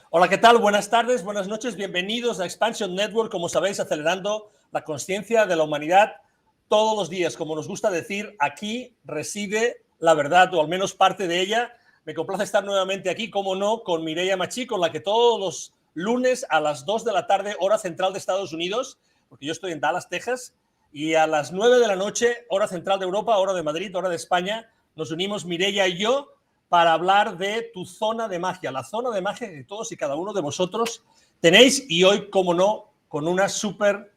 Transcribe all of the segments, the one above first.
Hola, ¿qué tal? Buenas tardes, buenas noches, bienvenidos a Expansion Network, como sabéis, acelerando la conciencia de la humanidad todos los días. Como nos gusta decir, aquí reside la verdad, o al menos parte de ella. Me complace estar nuevamente aquí, como no, con Mireia Machí, con la que todos los lunes a las 2 de la tarde, hora central de Estados Unidos, porque yo estoy en Dallas, Texas, y a las 9 de la noche, hora central de Europa, hora de Madrid, hora de España, nos unimos Mireia y yo para hablar de tu zona de magia, la zona de magia que todos y cada uno de vosotros tenéis, y hoy, como no, con una súper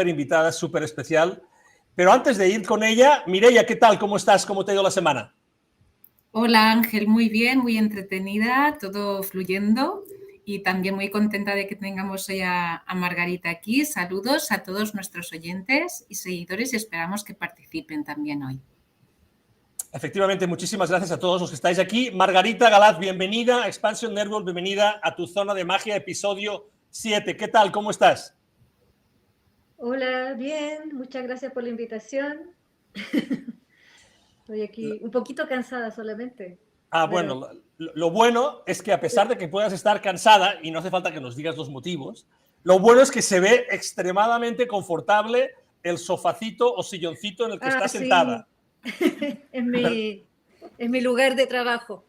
invitada, súper especial. Pero antes de ir con ella, Mireia, ¿qué tal? ¿Cómo estás? ¿Cómo te ha ido la semana? Hola Ángel, muy bien, muy entretenida, todo fluyendo y también muy contenta de que tengamos hoy a Margarita aquí. Saludos a todos nuestros oyentes y seguidores y esperamos que participen también hoy. Efectivamente, muchísimas gracias a todos los que estáis aquí. Margarita Galaz, bienvenida a Expansion Network, bienvenida a tu zona de magia, episodio 7. ¿Qué tal? ¿Cómo estás? Hola, bien, muchas gracias por la invitación. Estoy aquí un poquito cansada solamente. Pero Bueno, lo bueno es que a pesar de que puedas estar cansada, y no hace falta que nos digas los motivos, lo bueno es que se ve extremadamente confortable el sofacito o silloncito en el que está sí, sentada. es mi lugar de trabajo.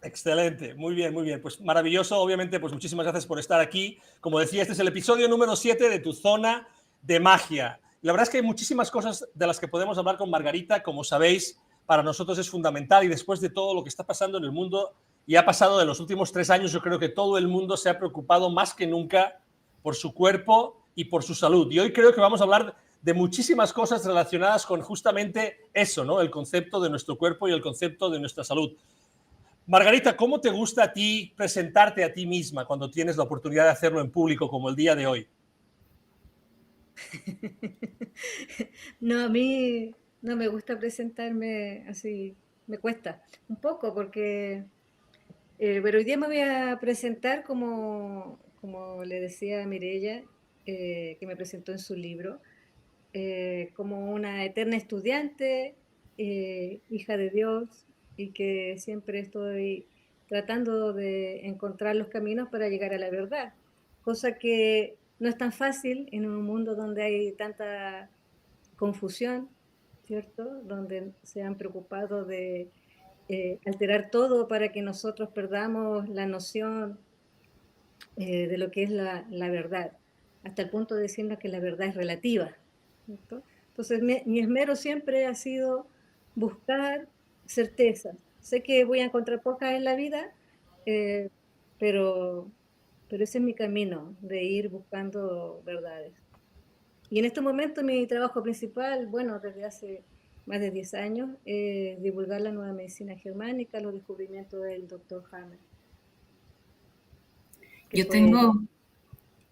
Excelente, muy bien, muy bien. Pues maravilloso, obviamente, pues muchísimas gracias por estar aquí. Como decía, este es el episodio número 7 de tu zona de magia. La verdad es que hay muchísimas cosas de las que podemos hablar con Margarita, como sabéis, para nosotros es fundamental, y después de todo lo que está pasando en el mundo y ha pasado en los últimos 3 años, yo creo que todo el mundo se ha preocupado más que nunca por su cuerpo y por su salud. Y hoy creo que vamos a hablar de muchísimas cosas relacionadas con justamente eso, ¿no? El concepto de nuestro cuerpo y el concepto de nuestra salud. Margarita, ¿cómo te gusta a ti presentarte a ti misma cuando tienes la oportunidad de hacerlo en público como el día de hoy? No, a mí no me gusta presentarme así, me cuesta un poco porque, pero hoy día me voy a presentar como le decía a Mireia, que me presentó en su libro, como una eterna estudiante, hija de Dios, y que siempre estoy tratando de encontrar los caminos para llegar a la verdad, cosa que no es tan fácil en un mundo donde hay tanta confusión, ¿cierto? Donde se han preocupado de alterar todo para que nosotros perdamos la noción de lo que es la verdad, hasta el punto de decirnos que la verdad es relativa, ¿cierto? Entonces, mi esmero siempre ha sido buscar certezas. Sé que voy a encontrar pocas en la vida, eh, pero, pero ese es mi camino, de ir buscando verdades. Y en este momento mi trabajo principal, bueno, desde hace más de 10 años, es divulgar la nueva medicina germánica, los descubrimientos del doctor Hammer, que Yo fue... tengo,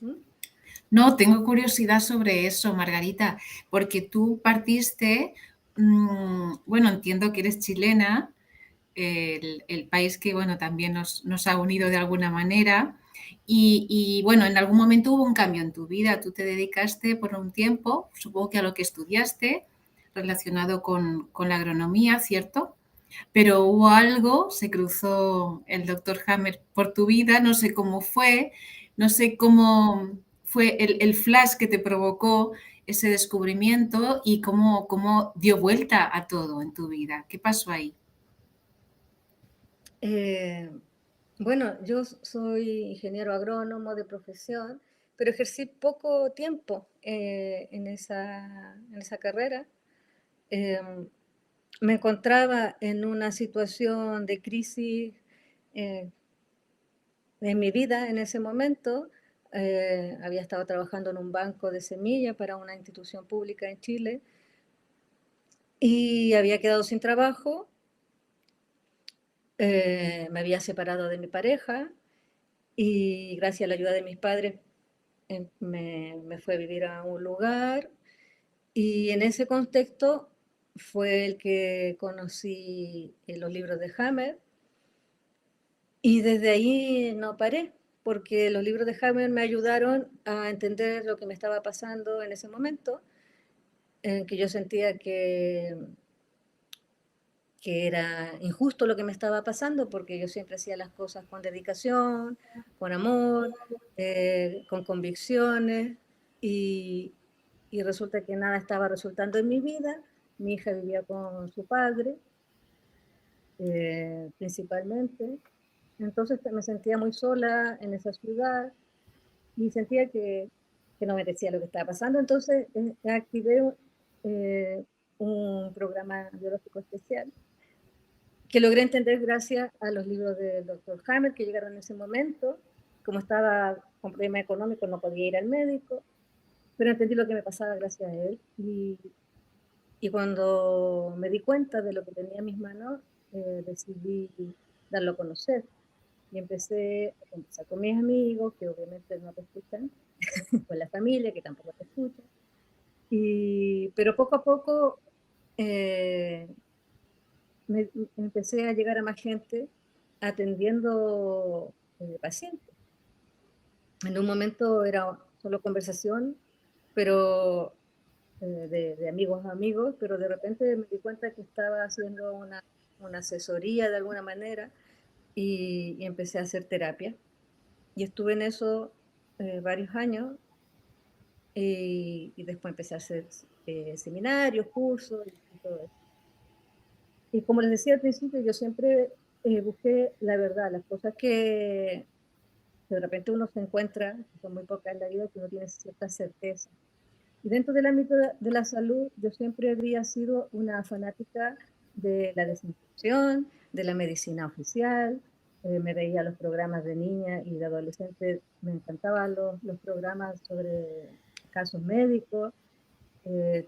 ¿Mm? no, tengo curiosidad sobre eso, Margarita, porque tú partiste, bueno, entiendo que eres chilena, el país que, bueno, también nos ha unido de alguna manera. Bueno, en algún momento hubo un cambio en tu vida. Tú te dedicaste por un tiempo, supongo que a lo que estudiaste, relacionado con la agronomía, ¿cierto? Pero hubo algo, se cruzó el doctor Hammer por tu vida, no sé cómo fue, no sé cómo fue el flash que te provocó ese descubrimiento y cómo dio vuelta a todo en tu vida. ¿Qué pasó ahí? Eh, bueno, yo soy ingeniero agrónomo de profesión, pero ejercí poco tiempo en esa carrera. Eh, Me encontraba en una situación de crisis eh, en mi vida en ese momento. Había estado trabajando en un banco de semillas para una institución pública en Chile y había quedado sin trabajo. Me había separado de mi pareja y gracias a la ayuda de mis padres me fui a vivir a un lugar, y en ese contexto fue el que conocí los libros de Hammer, y desde ahí no paré, porque los libros de Hammer me ayudaron a entender lo que me estaba pasando en ese momento, en que yo sentía que que era injusto lo que me estaba pasando, porque yo siempre hacía las cosas con dedicación, con amor, con convicciones, y, y resulta que nada estaba resultando en mi vida. Mi hija vivía con su padre, principalmente. Entonces me sentía muy sola en esa ciudad y sentía que no merecía lo que estaba pasando. Entonces activé eh, un programa biológico especial que logré entender gracias a los libros del doctor Hammer que llegaron en ese momento. Como estaba con problema económico, no podía ir al médico, pero entendí lo que me pasaba gracias a él. Y cuando me di cuenta de lo que tenía en mis manos, decidí darlo a conocer. Y empecé a conversar con mis amigos, que obviamente no te escuchan, con la familia, que tampoco te escucha. Pero poco a poco eh, empecé a llegar a más gente atendiendo pacientes. En un momento era solo conversación, pero de amigos a amigos, pero de repente me di cuenta que estaba haciendo una asesoría de alguna manera y empecé a hacer terapia. Y estuve en eso varios años y después empecé a hacer seminarios, cursos y todo eso. Y como les decía al principio, yo siempre busqué la verdad, las cosas que de repente uno se encuentra, que son muy pocas en la vida, que uno tiene cierta certeza. Y dentro del ámbito de la salud, yo siempre habría sido una fanática de la desinfección, de la medicina oficial, me veía los programas de niña y de adolescente, me encantaban los programas sobre casos médicos,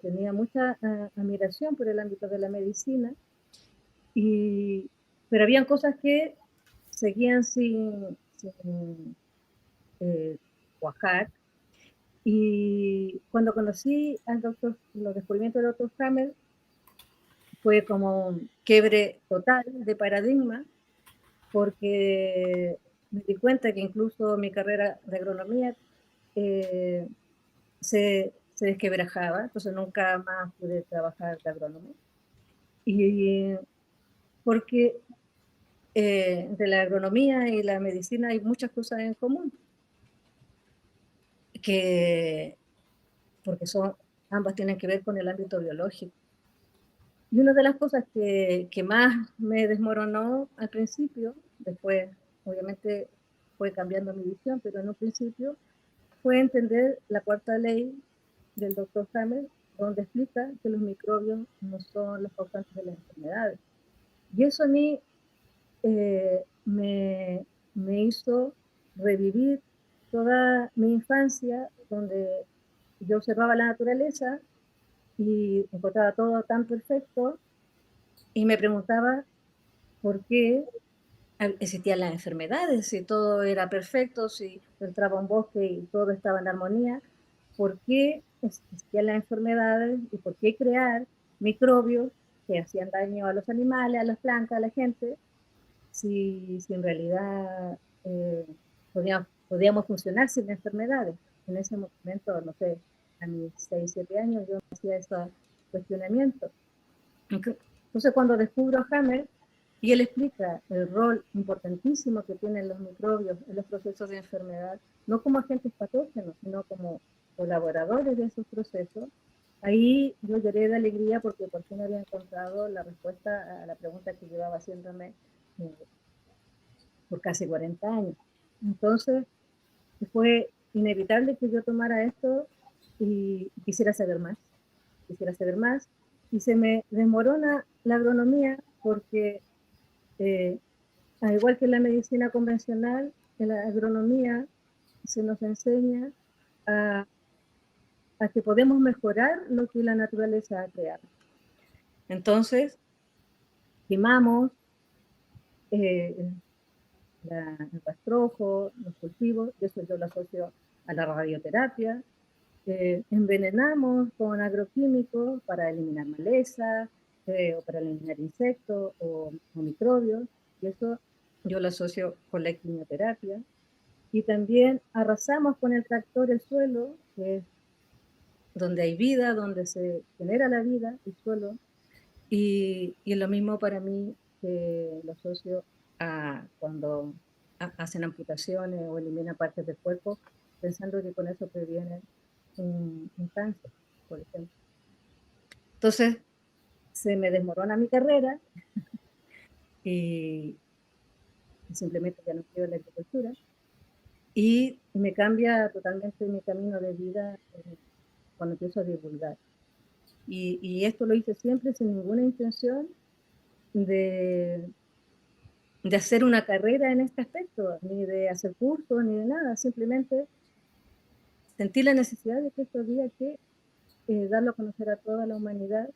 tenía mucha admiración por el ámbito de la medicina, pero habían cosas que seguían sin cuajar. Y cuando conocí al doctor, los descubrimientos del doctor Hammer, fue como un quiebre total de paradigma, porque me di cuenta que incluso mi carrera de agronomía eh, se desquebrajaba, entonces nunca más pude trabajar de agrónomo. Y porque entre la agronomía y la medicina hay muchas cosas en común, que, porque ambas tienen que ver con el ámbito biológico. Y una de las cosas que más me desmoronó al principio, después obviamente fue cambiando mi visión, pero en un principio fue entender la cuarta ley del doctor Hammer, donde explica que los microbios no son los causantes de las enfermedades. Y eso a mí me hizo revivir toda mi infancia, donde yo observaba la naturaleza y encontraba todo tan perfecto y me preguntaba por qué existían las enfermedades, si todo era perfecto, si entraba a un bosque y todo estaba en armonía, por qué existían las enfermedades y por qué crear microbios que hacían daño a los animales, a las plantas, a la gente, si en realidad podíamos funcionar sin enfermedades. En ese momento, no sé, a mis 6, 7 años yo hacía esos cuestionamientos. Entonces cuando descubro a Hammer y él explica el rol importantísimo que tienen los microbios en los procesos de enfermedad, no como agentes patógenos, sino como colaboradores de esos procesos, ahí yo lloré de alegría porque por fin había encontrado la respuesta a la pregunta que llevaba haciéndome por casi 40 años. Entonces fue inevitable que yo tomara esto y quisiera saber más, y se me desmorona la agronomía porque al igual que en la medicina convencional, en la agronomía se nos enseña a, a que podemos mejorar lo que la naturaleza ha creado. Entonces, quemamos el rastrojo, los cultivos, y eso yo lo asocio a la radioterapia. Envenenamos con agroquímicos para eliminar maleza o para eliminar insectos o microbios, y eso yo lo asocio con la quimioterapia. Y también arrasamos con el tractor el suelo, que es donde hay vida, donde se genera la vida, el suelo, Y es lo mismo para mí que lo asocio a cuando hacen amputaciones o eliminan partes del cuerpo, pensando que con eso previenen un cáncer, por ejemplo. Entonces, se me desmorona mi carrera y simplemente ya no quiero la agricultura y me cambia totalmente mi camino de vida cuando empiezo a divulgar. Y esto lo hice siempre sin ninguna intención de hacer una carrera en este aspecto, ni de hacer cursos, ni de nada. Simplemente sentí la necesidad de que esto había que darlo a conocer a toda la humanidad,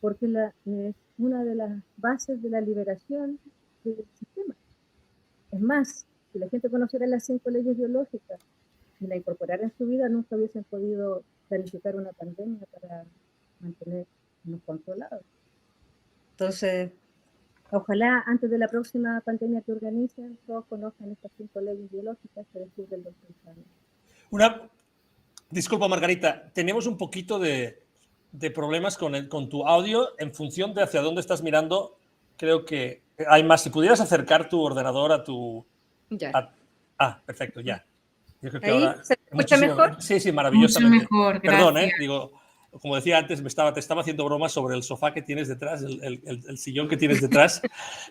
porque es una de las bases de la liberación del sistema. Es más, si la gente conociera las 5 leyes biológicas y la incorporara en su vida, nunca hubiesen podido planificar una pandemia para mantenernos controlados. Entonces, ojalá antes de la próxima pandemia que organicen, todos conozcan estas 5 leyes biológicas que descubre el doctor Sáenz. Disculpa, Margarita, tenemos un poquito de problemas con tu audio en función de hacia dónde estás mirando. Creo que hay más. Si pudieras acercar tu ordenador a tu... Ya. Perfecto, ya. Yo creo que ¿ahí ahora, se escucha mejor? Sí, maravillosamente. Mucho mejor, Perdón, digo, como decía antes, te estaba haciendo bromas sobre el sofá que tienes detrás, el sillón que tienes detrás,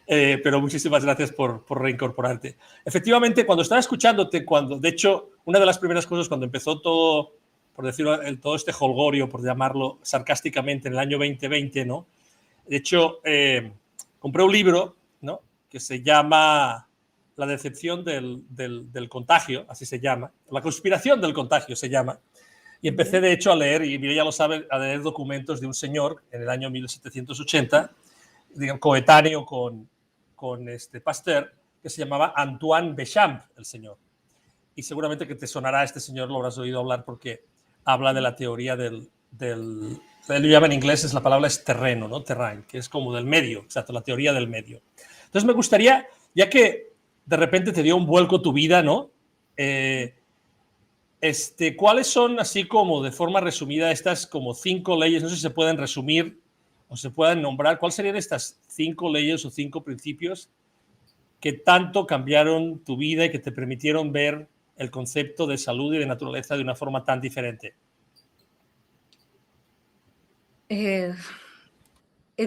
pero muchísimas gracias por reincorporarte. Efectivamente, cuando estaba escuchándote, de hecho, una de las primeras cosas cuando empezó todo, por decirlo, todo este jolgorio, por llamarlo sarcásticamente, en el año 2020, ¿no? De hecho, compré un libro, ¿no?, que se llama La decepción del contagio, así se llama, La conspiración del contagio se llama. Y empecé, de hecho, a leer, y Mireia lo sabe, a leer documentos de un señor en el año 1780, digamos, coetáneo con Pasteur, que se llamaba Antoine Béchamp, el señor. Y seguramente que te sonará este señor, lo habrás oído hablar porque habla de la teoría él lo llama en inglés, la palabra es terreno, ¿no? Terrain, que es como del medio, exacto, la teoría del medio. Entonces me gustaría, ya que de repente te dio un vuelco tu vida, ¿no? ¿Cuáles son, así como de forma resumida, estas como 5 leyes? No sé si se pueden resumir o se pueden nombrar. ¿Cuáles serían estas 5 leyes o 5 principios que tanto cambiaron tu vida y que te permitieron ver el concepto de salud y de naturaleza de una forma tan diferente? Es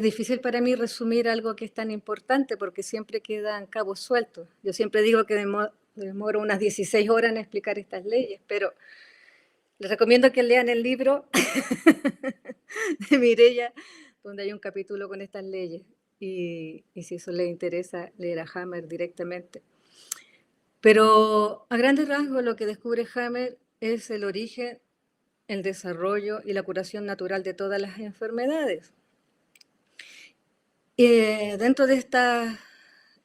difícil para mí resumir algo que es tan importante porque siempre quedan cabos sueltos. Yo siempre digo que demoro unas 16 horas en explicar estas leyes, pero les recomiendo que lean el libro de Mireia, donde hay un capítulo con estas leyes. Y si eso les interesa, leer a Hammer directamente. Pero a grandes rasgos lo que descubre Hammer es el origen, el desarrollo y la curación natural de todas las enfermedades. Dentro de estas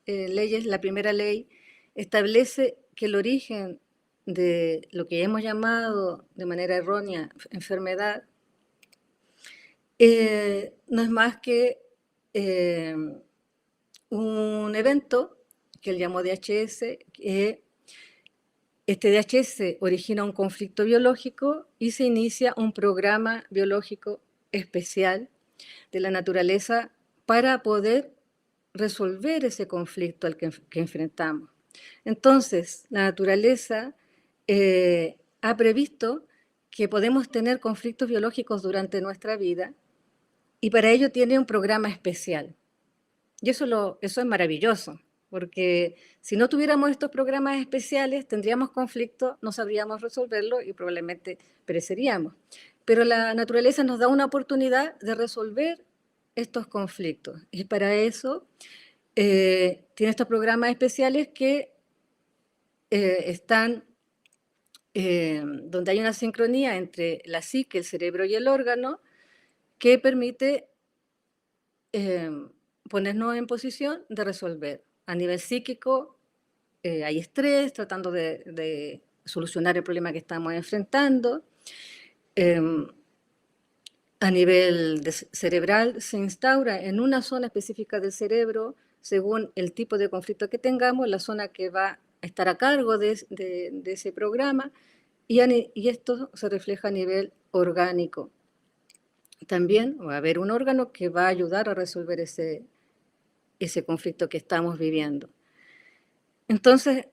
leyes, la primera ley establece que el origen de lo que hemos llamado de manera errónea enfermedad no es más que un evento que él llamó DHS, que este DHS origina un conflicto biológico y se inicia un programa biológico especial de la naturaleza para poder resolver ese conflicto al que enfrentamos. Entonces, la naturaleza ha previsto que podemos tener conflictos biológicos durante nuestra vida y para ello tiene un programa especial. Y eso es maravilloso, porque si no tuviéramos estos programas especiales, tendríamos conflictos, no sabríamos resolverlo y probablemente pereceríamos. Pero la naturaleza nos da una oportunidad de resolver estos conflictos. Y para eso tiene estos programas especiales que están donde hay una sincronía entre la psique, el cerebro y el órgano, que permite ponernos en posición de resolver. A nivel psíquico hay estrés, tratando de solucionar el problema que estamos enfrentando. A nivel cerebral se instaura en una zona específica del cerebro, según el tipo de conflicto que tengamos, la zona que va a estar a cargo de ese programa, y esto se refleja a nivel orgánico. también va a haber un órgano que va a ayudar a resolver ese conflicto que estamos viviendo. Entonces,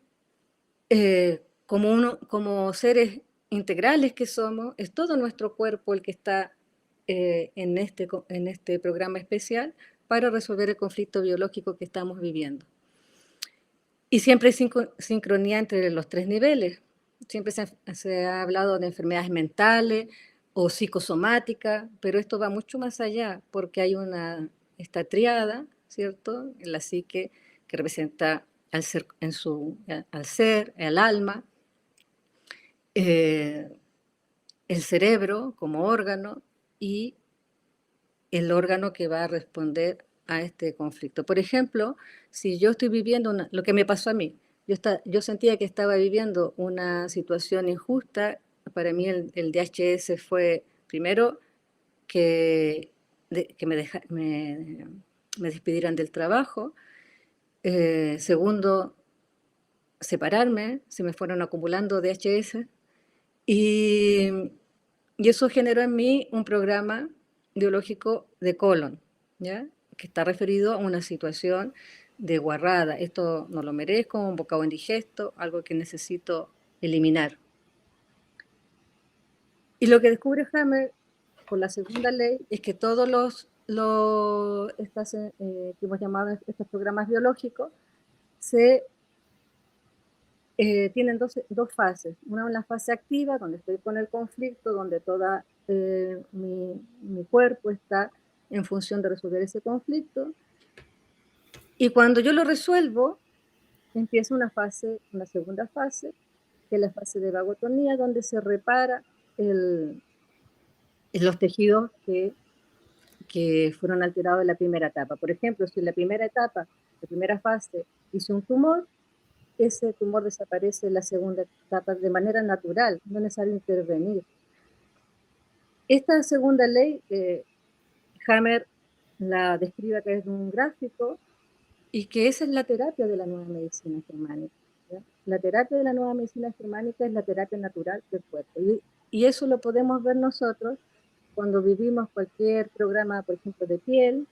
como seres integrales que somos, es todo nuestro cuerpo el que está en este programa especial para resolver el conflicto biológico que estamos viviendo. Y siempre hay sincronía entre los 3 niveles. Siempre se ha hablado de enfermedades mentales o psicosomáticas, pero esto va mucho más allá, porque hay esta triada, ¿cierto? En la psique, que representa al ser, al alma, el cerebro como órgano y el órgano que va a responder a este conflicto. Por ejemplo, si yo estoy viviendo lo que me pasó a mí, yo sentía que estaba viviendo una situación injusta. Para mí el DHS fue, primero, que me despidieran del trabajo. Segundo, separarme, se me fueron acumulando DHS. Y eso generó en mí un programa biológico de colon, ¿ya? Que está referido a una situación de guarrada. Esto no lo merezco, un bocado indigesto, algo que necesito eliminar. Y lo que descubre Hammer con la segunda ley es que todos que hemos llamado estos programas biológicos tienen dos fases. Una es la fase activa, donde estoy con el conflicto, donde toda mi cuerpo está en función de resolver ese conflicto. Y cuando yo lo resuelvo, empieza una segunda fase, que es la fase de vagotonía, donde se repara los tejidos que fueron alterados en la primera etapa. Por ejemplo, si en la primera fase hice un tumor, ese tumor desaparece en la segunda etapa de manera natural, no es necesario intervenir. Esta segunda ley, Hammer la describe a través de un gráfico, y que esa es la terapia de la nueva medicina germánica, ¿ya? La terapia de la nueva medicina germánica es la terapia natural del cuerpo, y eso lo podemos ver nosotros cuando vivimos cualquier programa, por ejemplo, de piel,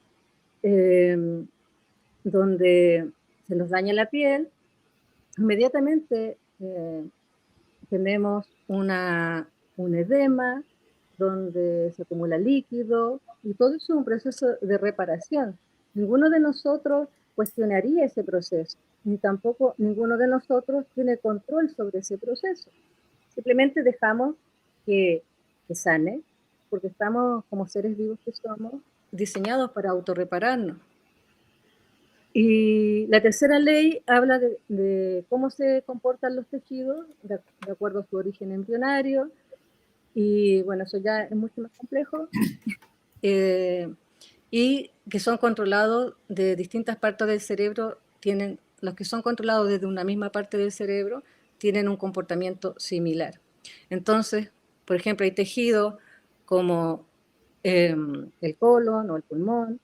donde se nos daña la piel. Inmediatamente tenemos un edema donde se acumula líquido, y todo eso es un proceso de reparación. Ninguno de nosotros cuestionaría ese proceso, ni tampoco ninguno de nosotros tiene control sobre ese proceso. Simplemente dejamos que sane, porque estamos, como seres vivos que somos, diseñados para autorrepararnos. Y la tercera ley habla de cómo se comportan los tejidos de acuerdo a su origen embrionario, y bueno, eso ya es mucho más complejo, y que son controlados de distintas partes del cerebro. Los que son controlados desde una misma parte del cerebro tienen un comportamiento similar. Entonces, por ejemplo, hay tejidos como el colon o el pulmón,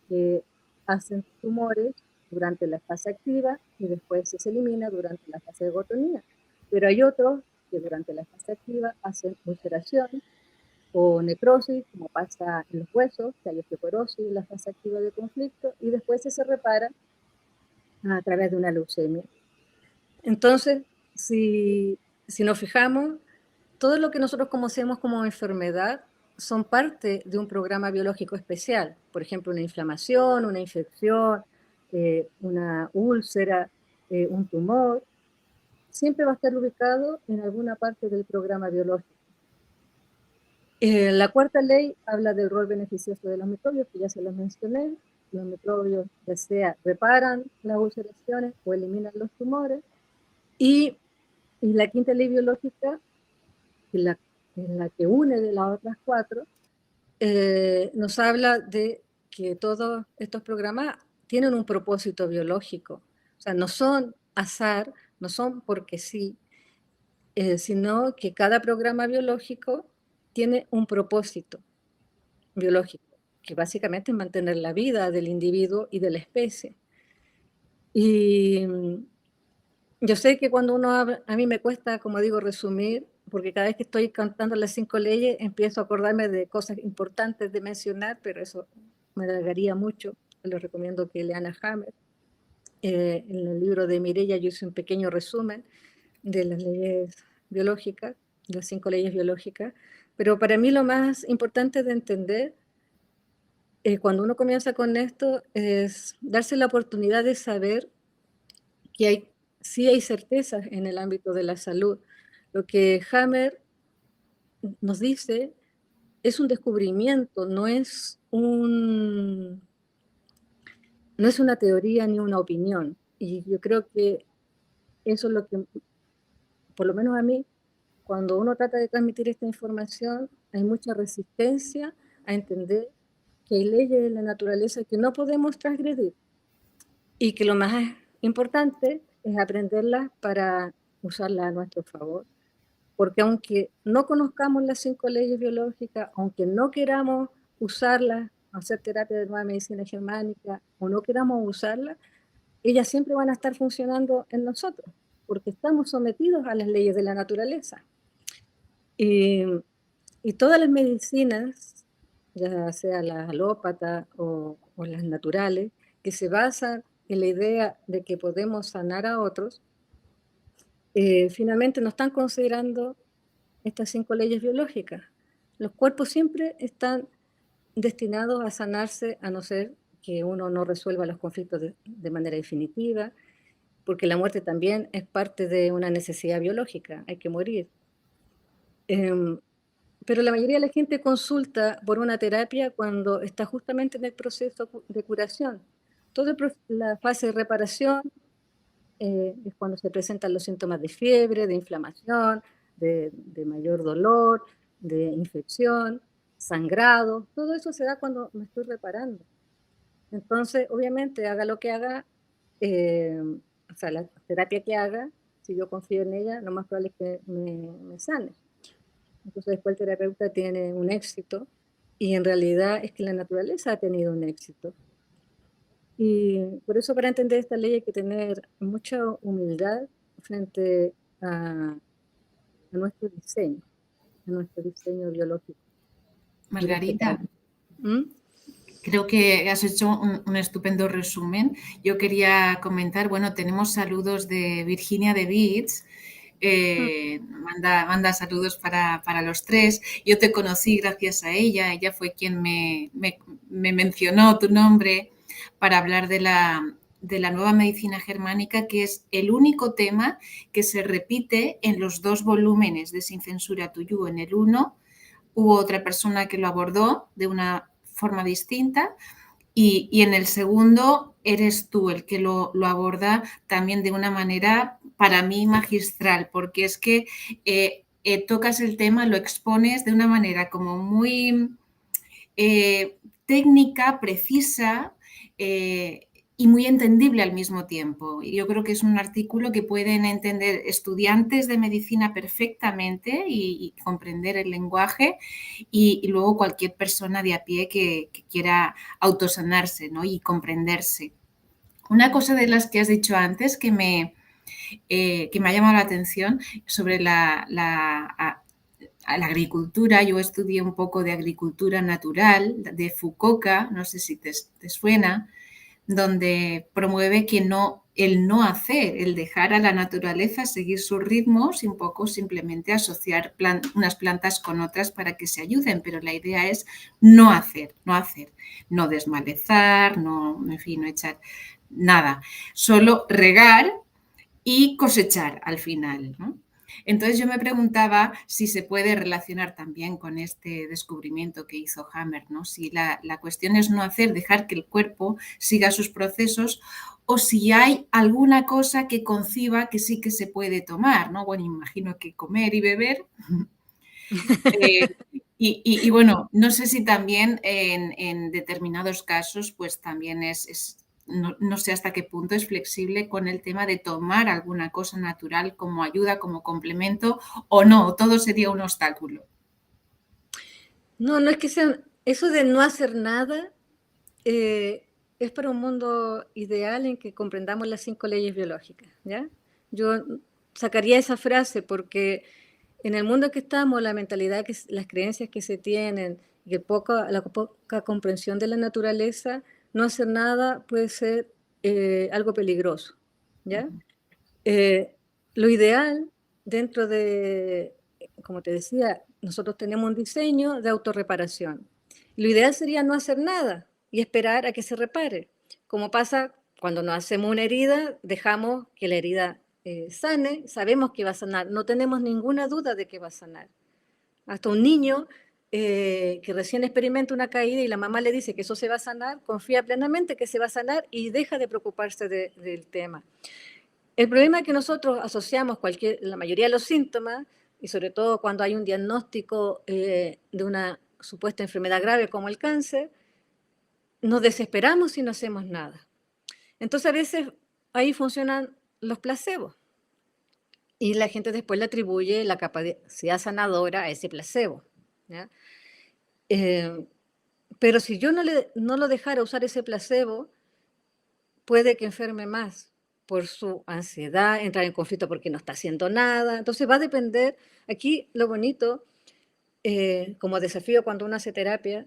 que hacen tumores durante la fase activa y después se elimina durante la fase de vagotonía. Pero hay otros que durante la fase activa hacen ulceración o necrosis, como pasa en los huesos, que hay osteoporosis en la fase activa de conflicto, y después se repara a través de una leucemia. Entonces, si nos fijamos, todo lo que nosotros conocemos como enfermedad son parte de un programa biológico especial. Por ejemplo, una inflamación, una infección, una úlcera, un tumor, siempre va a estar ubicado en alguna parte del programa biológico. La cuarta ley habla del rol beneficioso de los microbios, que ya se los mencioné. Los microbios ya sea reparan las ulceraciones o eliminan los tumores. Y la quinta ley biológica, en la que une de las otras cuatro, nos habla de que todos estos programas tienen un propósito biológico. O sea, no son azar, no son porque sí, sino que cada programa biológico tiene un propósito biológico, que básicamente es mantener la vida del individuo y de la especie. Y yo sé que cuando uno habla, a mí me cuesta, como digo, resumir, porque cada vez que estoy cantando las 5 leyes empiezo a acordarme de cosas importantes de mencionar, pero eso me alargaría mucho. Les recomiendo que lean a Hammer. En el libro de Mireya yo hice un pequeño resumen de las leyes biológicas, las 5 leyes biológicas, pero para mí lo más importante de entender cuando uno comienza con esto es darse la oportunidad de saber que sí hay certezas en el ámbito de la salud. Lo que Hammer nos dice es un descubrimiento, no es una teoría ni una opinión. Y yo creo que eso es lo que, por lo menos a mí, cuando uno trata de transmitir esta información, hay mucha resistencia a entender que hay leyes de la naturaleza que no podemos transgredir y que lo más importante es aprenderlas para usarlas a nuestro favor. Porque aunque no conozcamos las 5 leyes biológicas, aunque no queramos usarlas, hacer terapia de nueva medicina germánica, o no queramos usarlas, ellas siempre van a estar funcionando en nosotros, porque estamos sometidos a las leyes de la naturaleza. Y todas las medicinas, ya sea las alópatas o las naturales, que se basan en la idea de que podemos sanar a otros, finalmente no están considerando estas 5 leyes biológicas. Los cuerpos siempre están destinados a sanarse, a no ser que uno no resuelva los conflictos de manera definitiva, porque la muerte también es parte de una necesidad biológica, hay que morir. Pero la mayoría de la gente consulta por una terapia cuando está justamente en el proceso de curación. Toda la fase de reparación es cuando se presentan los síntomas de fiebre, de inflamación, de mayor dolor, de infección, sangrado. Todo eso se da cuando me estoy reparando. Entonces, obviamente, haga lo que haga, o sea, la terapia que haga, si yo confío en ella, lo más probable es que me sane. Entonces después el terapeuta tiene un éxito y en realidad es que la naturaleza ha tenido un éxito. Y por eso para entender esta ley hay que tener mucha humildad frente a nuestro diseño biológico. Margarita, creo que has hecho un estupendo resumen. Yo quería comentar, bueno, tenemos saludos de Virginia de Beats. Manda saludos para los tres. Yo te conocí gracias a ella. Ella fue quien me mencionó tu nombre para hablar de la nueva medicina germánica, que es el único tema que se repite en los 2 volúmenes de Sin Censura Tuyo. En el 1 hubo otra persona que lo abordó de una forma distinta y en el segundo eres tú el que lo aborda también de una manera para mí magistral, porque es que tocas el tema, lo expones de una manera como muy técnica, precisa y muy entendible al mismo tiempo. Yo creo que es un artículo que pueden entender estudiantes de medicina perfectamente y comprender el lenguaje y luego cualquier persona de a pie que quiera autosanarse, ¿no? Y comprenderse. Una cosa de las que has dicho antes que me ha llamado la atención sobre la agricultura. Yo estudié un poco de agricultura natural de Fukuoka, no sé si te suena, donde promueve que el no hacer, el dejar a la naturaleza seguir sus ritmos y un poco simplemente asociar unas plantas con otras para que se ayuden, pero la idea es no hacer, no desmalezar, no echar nada, solo regar y cosechar al final, ¿no? Entonces yo me preguntaba si se puede relacionar también con este descubrimiento que hizo Hammer, ¿no? Si la cuestión es no hacer, dejar que el cuerpo siga sus procesos o si hay alguna cosa que conciba que sí que se puede tomar, ¿no? Bueno, imagino que comer y beber. Y bueno, no sé si también en determinados casos pues también no sé hasta qué punto es flexible con el tema de tomar alguna cosa natural como ayuda, como complemento o no, todo sería un obstáculo. No es que sea, eso de no hacer nada es para un mundo ideal en que comprendamos las 5 leyes biológicas, ¿ya? Yo sacaría esa frase porque en el mundo que estamos, la mentalidad, las creencias que se tienen, y la poca comprensión de la naturaleza, no hacer nada puede ser algo peligroso, ¿ya? Lo ideal dentro de, como te decía, nosotros tenemos un diseño de autorreparación. Lo ideal sería no hacer nada y esperar a que se repare. Como pasa cuando nos hacemos una herida, dejamos que la herida sane, sabemos que va a sanar, no tenemos ninguna duda de que va a sanar. Hasta un niño que recién experimenta una caída y la mamá le dice que eso se va a sanar, confía plenamente que se va a sanar y deja de preocuparse del tema. El problema es que nosotros asociamos la mayoría de los síntomas, y sobre todo cuando hay un diagnóstico de una supuesta enfermedad grave como el cáncer, nos desesperamos y no hacemos nada. Entonces a veces ahí funcionan los placebos y la gente después le atribuye la capacidad sanadora a ese placebo, ¿ya? Pero si yo no lo dejara usar ese placebo, puede que enferme más por su ansiedad, entrar en conflicto porque no está haciendo nada. Entonces va a depender, aquí lo bonito, como desafío cuando uno hace terapia,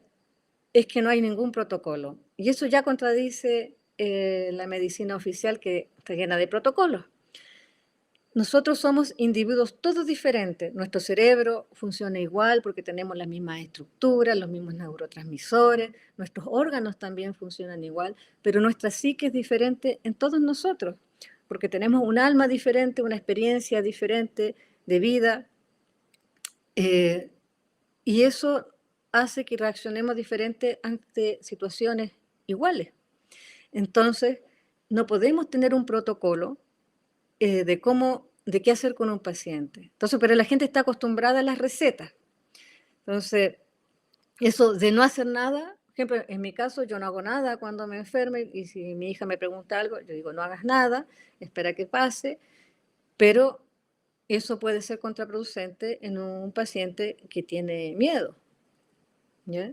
es que no hay ningún protocolo. Y eso ya contradice la medicina oficial que está llena de protocolos. Nosotros somos individuos todos diferentes. Nuestro cerebro funciona igual porque tenemos las mismas estructuras, los mismos neurotransmisores, nuestros órganos también funcionan igual, pero nuestra psique es diferente en todos nosotros, porque tenemos un alma diferente, una experiencia diferente de vida, y eso hace que reaccionemos diferente ante situaciones iguales. Entonces, no podemos tener un protocolo de qué hacer con un paciente. Entonces, pero la gente está acostumbrada a las recetas. Entonces, eso de no hacer nada, por ejemplo, en mi caso yo no hago nada cuando me enferme y si mi hija me pregunta algo, yo digo no hagas nada, espera que pase, pero eso puede ser contraproducente en un paciente que tiene miedo, ¿ya?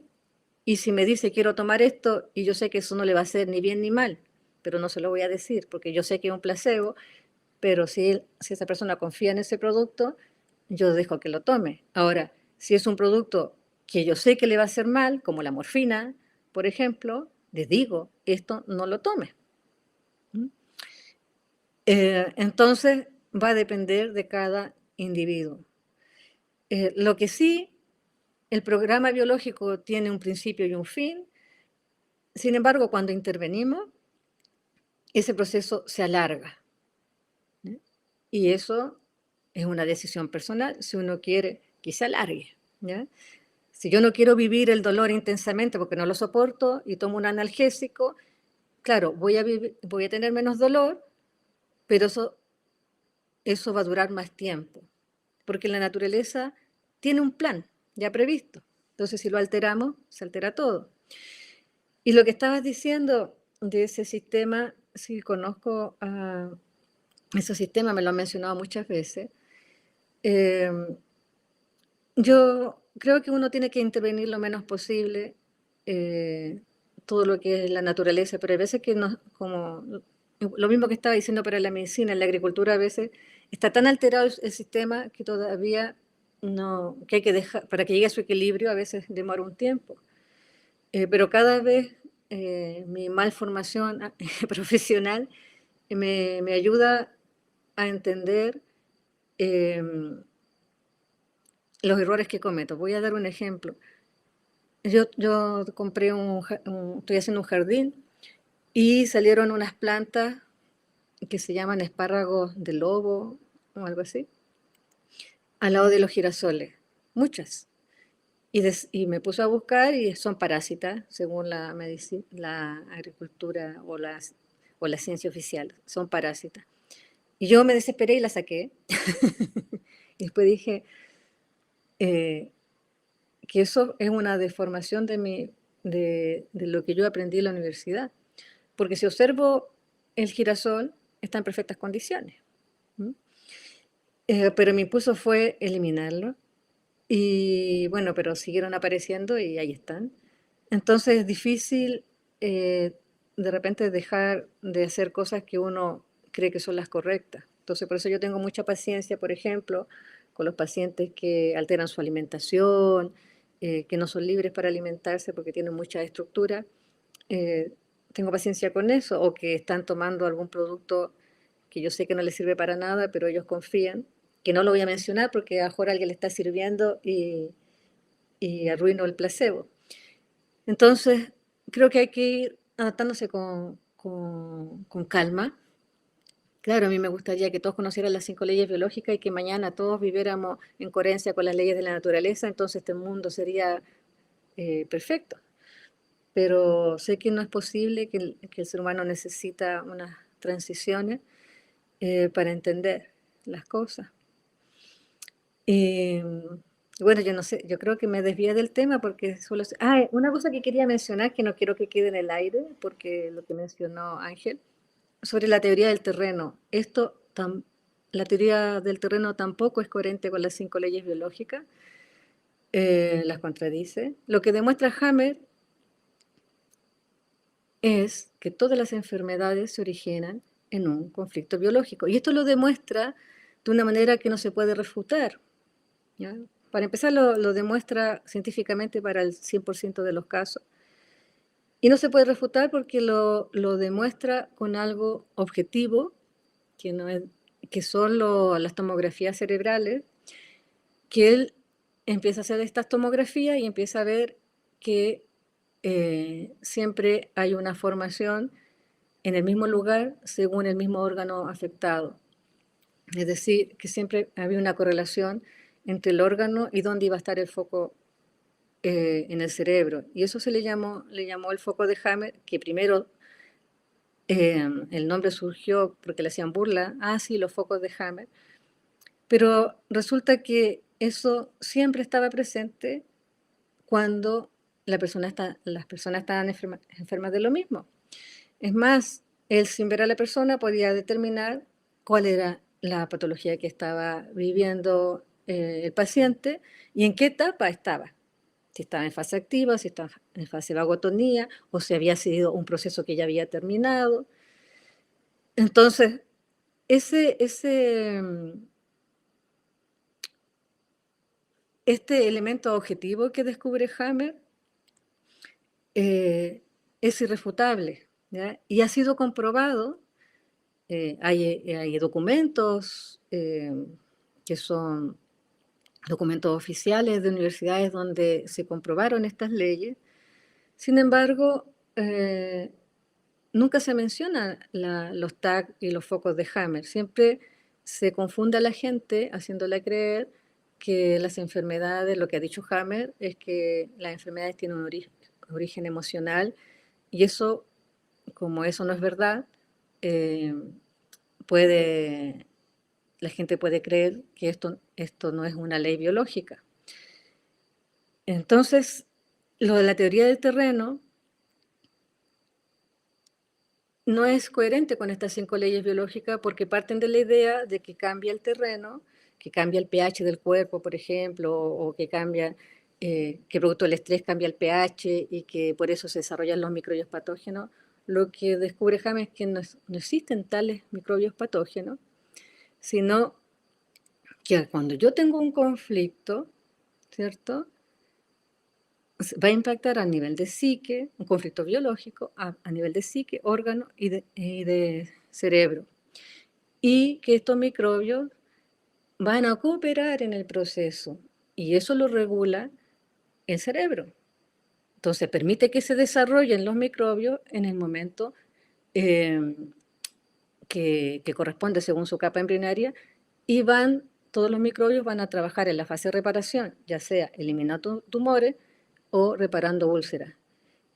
Y si me dice quiero tomar esto y yo sé que eso no le va a hacer ni bien ni mal, pero no se lo voy a decir porque yo sé que es un placebo, pero si esa persona confía en ese producto, yo dejo que lo tome. Ahora, si es un producto que yo sé que le va a hacer mal, como la morfina, por ejemplo, les digo, esto no lo tome. Entonces, va a depender de cada individuo. Lo que sí, el programa biológico tiene un principio y un fin. Sin embargo, cuando intervenimos, ese proceso se alarga. Y eso es una decisión personal, si uno quiere que se alargue, ¿ya? Si yo no quiero vivir el dolor intensamente porque no lo soporto y tomo un analgésico, claro, voy a tener menos dolor, pero eso va a durar más tiempo, porque la naturaleza tiene un plan ya previsto. Entonces, si lo alteramos, se altera todo. Y lo que estabas diciendo de ese sistema, sí conozco a ese sistema, me lo han mencionado muchas veces. Yo creo que uno tiene que intervenir lo menos posible, todo lo que es la naturaleza, pero hay veces que no, como lo mismo que estaba diciendo para la medicina, en la agricultura a veces está tan alterado el sistema que todavía no, que hay que dejar, para que llegue a su equilibrio a veces demora un tiempo. Pero cada vez mi malformación profesional me ayuda a entender los errores que cometo. Voy a dar un ejemplo. Yo compré estoy haciendo un jardín y salieron unas plantas que se llaman espárragos de lobo o algo así, al lado de los girasoles, muchas. Y me puse a buscar y son parásitas, según la medicina, la agricultura o la ciencia oficial, son parásitas. Y yo me desesperé y la saqué. Y después dije que eso es una deformación de lo que yo aprendí en la universidad. Porque si observo el girasol, está en perfectas condiciones. Pero mi impulso fue eliminarlo. Y bueno, pero siguieron apareciendo y ahí están. Entonces es difícil de repente dejar de hacer cosas que uno cree que son las correctas. Entonces por eso yo tengo mucha paciencia, por ejemplo, con los pacientes que alteran su alimentación, que no son libres para alimentarse porque tienen mucha estructura. Tengo paciencia con eso, o que están tomando algún producto que yo sé que no les sirve para nada, pero ellos confían, que no lo voy a mencionar porque a lo mejor alguien le está sirviendo y arruino el placebo. Entonces, creo que hay que ir adaptándose con calma. Claro, a mí me gustaría que todos conocieran las 5 leyes biológicas y que mañana todos viviéramos en coherencia con las leyes de la naturaleza, entonces este mundo sería perfecto. Pero sé que no es posible, que el ser humano necesita unas transiciones para entender las cosas. Bueno, yo no sé, yo creo que me desvié del tema porque solo... una cosa que quería mencionar que no quiero que quede en el aire, porque lo que mencionó Ángel, sobre la teoría del terreno. La teoría del terreno tampoco es coherente con las 5 leyes biológicas, las contradice. Lo que demuestra Hammer es que todas las enfermedades se originan en un conflicto biológico. Y esto lo demuestra de una manera que no se puede refutar, ¿ya? Para empezar, lo demuestra científicamente para el 100% de los casos. Y no se puede refutar porque lo demuestra con algo objetivo, que son las tomografías cerebrales, que él empieza a hacer estas tomografías y empieza a ver que siempre hay una formación en el mismo lugar según el mismo órgano afectado. Es decir, que siempre había una correlación entre el órgano y dónde iba a estar el foco en el cerebro. Y eso se le llamó el foco de Hammer, que primero el nombre surgió porque le hacían burla, sí, los focos de Hammer, pero resulta que eso siempre estaba presente cuando las personas estaban enfermas de lo mismo. Es más, él sin ver a la persona podía determinar cuál era la patología que estaba viviendo el paciente y en qué etapa estaba. Si estaba en fase activa, si estaba en fase de vagotonía, o si había sido un proceso que ya había terminado. Entonces, este elemento objetivo que descubre Hammer es irrefutable, ¿ya? Y ha sido comprobado. Hay documentos que son documentos oficiales de universidades donde se comprobaron estas leyes. Sin embargo, nunca se mencionan los TAC y los focos de Hammer. Siempre se confunde a la gente haciéndole creer que las enfermedades, lo que ha dicho Hammer, es que las enfermedades tienen un origen emocional, y eso, como eso no es verdad, la gente puede creer que esto no es una ley biológica. Entonces, lo de la teoría del terreno no es coherente con estas 5 leyes biológicas porque parten de la idea de que cambia el terreno, que cambia el pH del cuerpo, por ejemplo, o que cambia, que producto del estrés cambia el pH y que por eso se desarrollan los microbios patógenos. Lo que descubre James es que no existen tales microbios patógenos, sino que cuando yo tengo un conflicto, ¿cierto?, va a impactar a nivel de psique, un conflicto biológico, a nivel de psique, órgano y de cerebro. Y que estos microbios van a cooperar en el proceso, y eso lo regula el cerebro. Entonces permite que se desarrollen los microbios en el momento que corresponde según su capa embrionaria, y todos los microbios van a trabajar en la fase de reparación, ya sea eliminando tumores o reparando úlceras.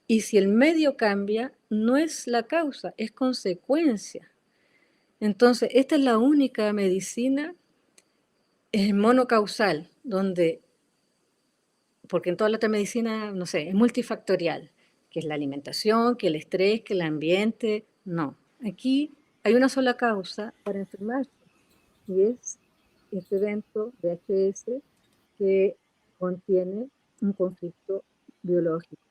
Y si el medio cambia, no es la causa, es consecuencia. Entonces, esta es la única medicina monocausal, porque en toda la otra medicina, no sé, es multifactorial, que es la alimentación, que el estrés, que el ambiente. No, aquí hay una sola causa para enfermarse, y es este evento VHS que contiene un conflicto biológico.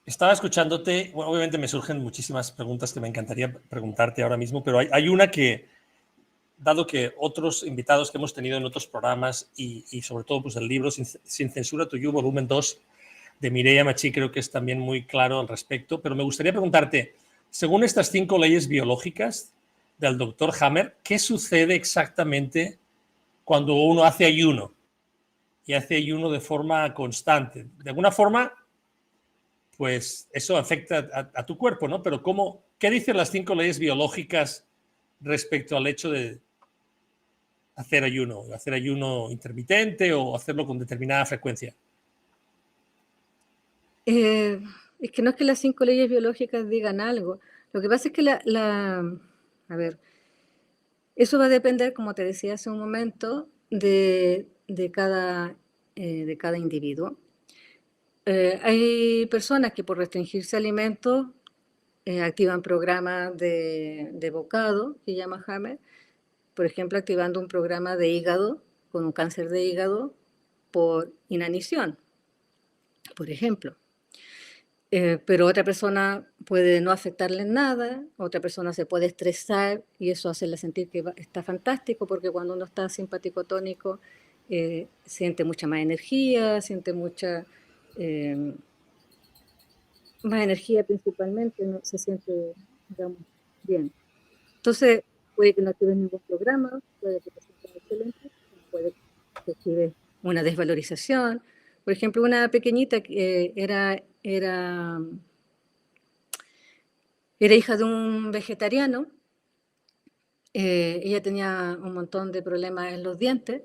Estaba escuchándote, bueno, obviamente me surgen muchísimas preguntas que me encantaría preguntarte ahora mismo, pero hay una que dado que otros invitados que hemos tenido en otros programas y sobre todo pues, el libro Sin Censura to You, volumen 2, de Mireia Machí, creo que es también muy claro al respecto, pero me gustaría preguntarte, según estas 5 leyes biológicas del doctor Hammer, ¿qué sucede exactamente cuando uno hace ayuno? Y hace ayuno de forma constante. De alguna forma, pues eso afecta a tu cuerpo, ¿no? Pero ¿qué dicen las 5 leyes biológicas respecto al hecho de hacer ayuno intermitente o hacerlo con determinada frecuencia? Es que no es que las 5 leyes biológicas digan algo. Lo que pasa es que a ver, eso va a depender, como te decía hace un momento, de cada individuo. Hay personas que por restringirse alimentos activan programas de bocado, que llama Hammer, por ejemplo, activando un programa de hígado, con un cáncer de hígado, por inanición, por ejemplo. Pero otra persona puede no afectarle en nada, otra persona se puede estresar y eso hacerle sentir que está fantástico, porque cuando uno está simpático tónico, siente mucha más energía, siente mucha más energía principalmente, no se siente, digamos, bien. Entonces, puede que no actives ningún programa, puede que te sientas excelente, puede que actives una desvalorización. Por ejemplo, una pequeñita que era hija de un vegetariano, ella tenía un montón de problemas en los dientes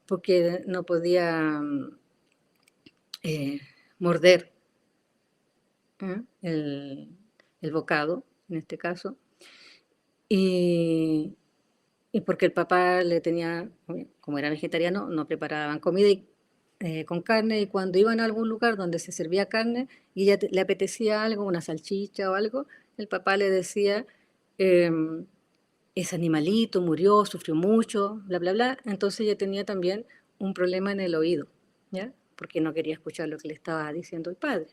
porque no podía morder el bocado, en este caso, y porque el papá le tenía, como era vegetariano, no preparaban comida con carne, y cuando iban a algún lugar donde se servía carne y ella le apetecía algo, una salchicha o algo, el papá le decía, ese animalito murió, sufrió mucho, bla, bla, bla. Entonces ella tenía también un problema en el oído, ¿ya? Porque no quería escuchar lo que le estaba diciendo el padre.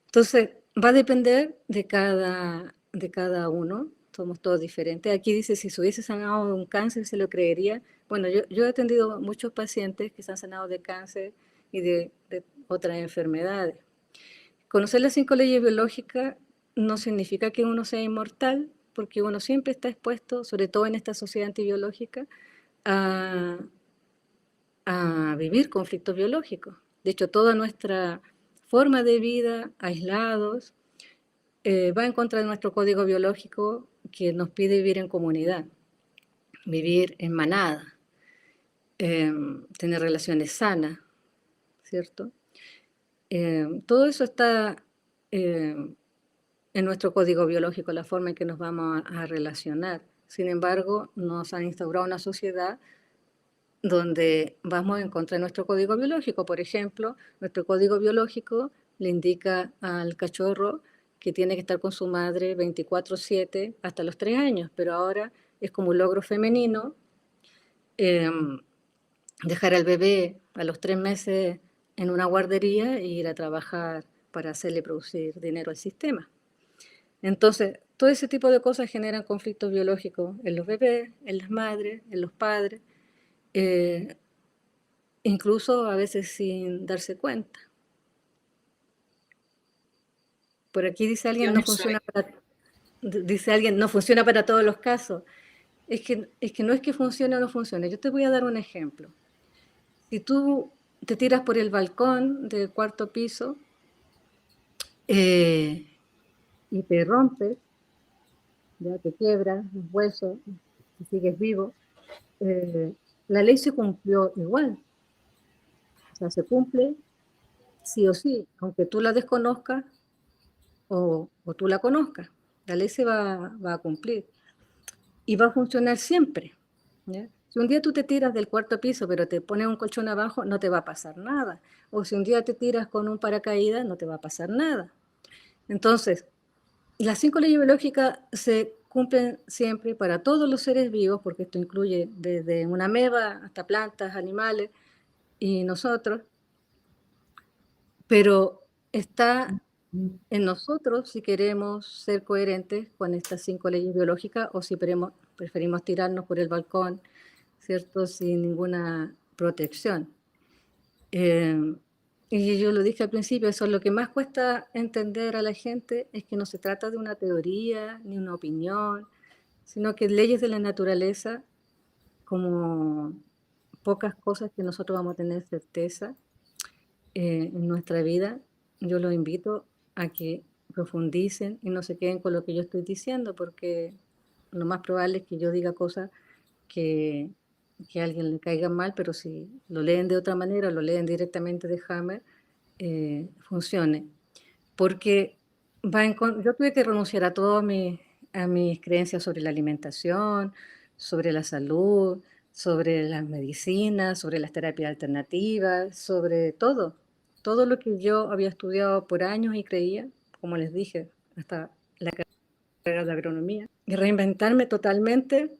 Entonces, va a depender de cada uno, somos todos diferentes. Aquí dice, si se hubiese sanado de un cáncer, se lo creería. Bueno, yo he atendido muchos pacientes que se han sanado de cáncer y de otras enfermedades. Conocer las 5 leyes biológicas no significa que uno sea inmortal, porque uno siempre está expuesto, sobre todo en esta sociedad antibiológica, a vivir conflictos biológicos. De hecho, toda nuestra forma de vida, aislados, va en contra de nuestro código biológico que nos pide vivir en comunidad, vivir en manada, tener relaciones sanas, ¿cierto? Todo eso está en nuestro código biológico, la forma en que nos vamos a relacionar. Sin embargo, nos han instaurado una sociedad donde vamos en contra de nuestro código biológico. Por ejemplo, nuestro código biológico le indica al cachorro que tiene que estar con su madre 24/7 hasta los 3 años, pero ahora es como un logro femenino dejar al bebé a los 3 meses en una guardería e ir a trabajar para hacerle producir dinero al sistema. Entonces, todo ese tipo de cosas generan conflictos biológicos en los bebés, en las madres, en los padres, incluso a veces sin darse cuenta. Por aquí dice alguien, no funciona para todos los casos. Es que no es que funcione o no funcione. Yo te voy a dar un ejemplo. Si tú te tiras por el balcón del 4º piso y te rompes, ya te quiebras los huesos y sigues vivo, la ley se cumplió igual. O sea, se cumple sí o sí, aunque tú la desconozcas o tú la conozcas. La ley se va a cumplir y va a funcionar siempre, ¿ya? Si un día tú te tiras del 4º piso, pero te pones un colchón abajo, no te va a pasar nada. O si un día te tiras con un paracaídas, no te va a pasar nada. Entonces, las 5 leyes biológicas se cumplen siempre para todos los seres vivos, porque esto incluye desde una ameba hasta plantas, animales y nosotros, pero está en nosotros si queremos ser coherentes con estas 5 leyes biológicas o si preferimos tirarnos por el balcón, ¿cierto? Sin ninguna protección. Y yo lo dije al principio, eso es lo que más cuesta entender a la gente, es que no se trata de una teoría ni una opinión, sino que leyes de la naturaleza, como pocas cosas que nosotros vamos a tener certeza en nuestra vida, yo los invito a que profundicen y no se queden con lo que yo estoy diciendo, porque lo más probable es que yo diga cosas que a alguien le caigan mal, pero si lo leen de otra manera o lo leen directamente de Hammer, funcione. Porque yo tuve que renunciar a todas mis creencias sobre la alimentación, sobre la salud, sobre las medicinas, sobre las terapias alternativas, sobre todo. Todo lo que yo había estudiado por años y creía, como les dije, hasta la carrera de agronomía, y reinventarme totalmente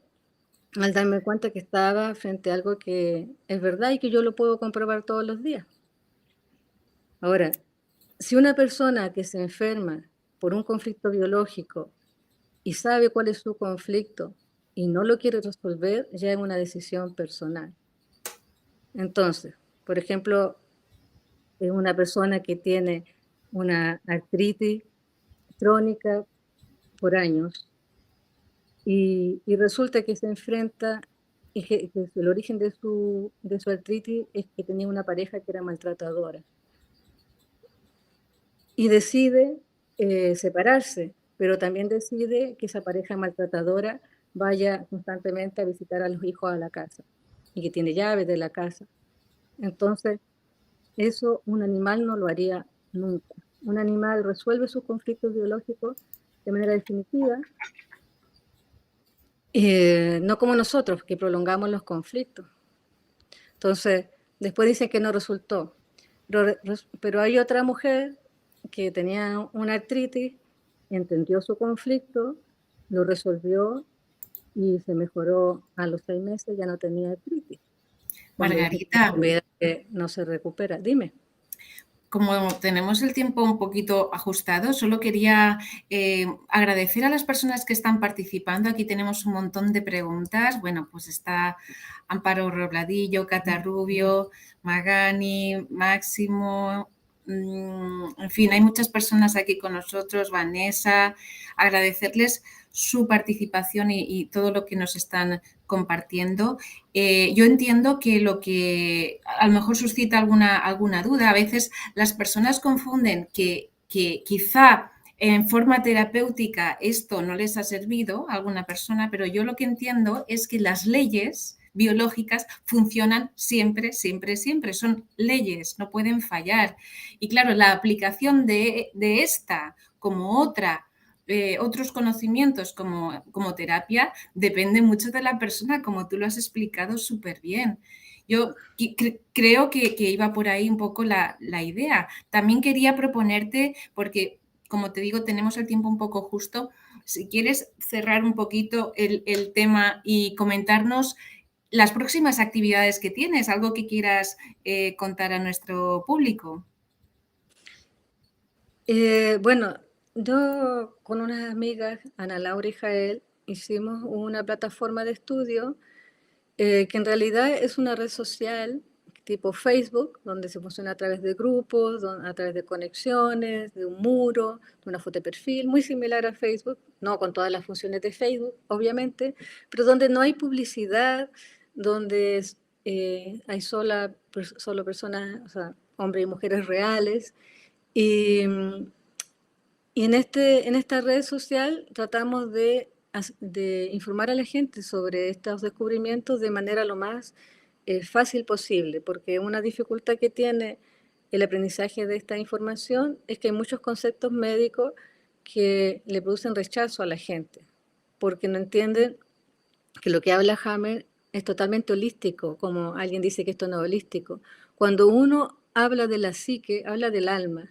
al darme cuenta que estaba frente a algo que es verdad y que yo lo puedo comprobar todos los días. Ahora, si una persona que se enferma por un conflicto biológico y sabe cuál es su conflicto y no lo quiere resolver, ya es una decisión personal. Entonces, por ejemplo, es una persona que tiene una artritis crónica por años y resulta que se enfrenta y que el origen de su artritis es que tenía una pareja que era maltratadora. Y decide separarse, pero también decide que esa pareja maltratadora vaya constantemente a visitar a los hijos a la casa y que tiene llaves de la casa. Entonces, eso un animal no lo haría nunca. Un animal resuelve sus conflictos biológicos de manera definitiva, no como nosotros, que prolongamos los conflictos. Entonces, después dicen que no resultó. Pero hay otra mujer que tenía una artritis, entendió su conflicto, lo resolvió y se mejoró a los 6 meses, ya no tenía artritis. Margarita, no se recupera. Dime. Como tenemos el tiempo un poquito ajustado, solo quería agradecer a las personas que están participando. Aquí tenemos un montón de preguntas. Bueno, pues está Amparo Robladillo, Cata Rubio, Magani, Máximo. En fin, hay muchas personas aquí con nosotros, Vanessa. Agradecerles su participación y todo lo que nos están compartiendo. Yo entiendo que lo que a lo mejor suscita alguna duda, a veces las personas confunden que quizá en forma terapéutica esto no les ha servido a alguna persona, pero yo lo que entiendo es que las leyes biológicas funcionan siempre, siempre, siempre. Son leyes, no pueden fallar. Y claro, la aplicación de esta como otros conocimientos como terapia depende mucho de la persona, como tú lo has explicado súper bien. Yo creo que iba por ahí un poco la idea. También quería proponerte, porque como te digo, tenemos el tiempo un poco justo, si quieres cerrar un poquito el tema y comentarnos las próximas actividades que tienes, algo que quieras contar a nuestro público. Bueno, yo con unas amigas, Ana Laura y Jael, hicimos una plataforma de estudio que en realidad es una red social tipo Facebook, donde se funciona a través de grupos, a través de conexiones, de un muro, de una foto de perfil, muy similar a Facebook, no con todas las funciones de Facebook, obviamente, pero donde no hay publicidad, donde hay solo personas, o sea, hombres y mujeres reales. Y en esta red social tratamos de informar a la gente sobre estos descubrimientos de manera lo más fácil posible, porque una dificultad que tiene el aprendizaje de esta información es que hay muchos conceptos médicos que le producen rechazo a la gente, porque no entienden que lo que habla Hammer es totalmente holístico, como alguien dice que esto no es holístico. Cuando uno habla de la psique, habla del alma.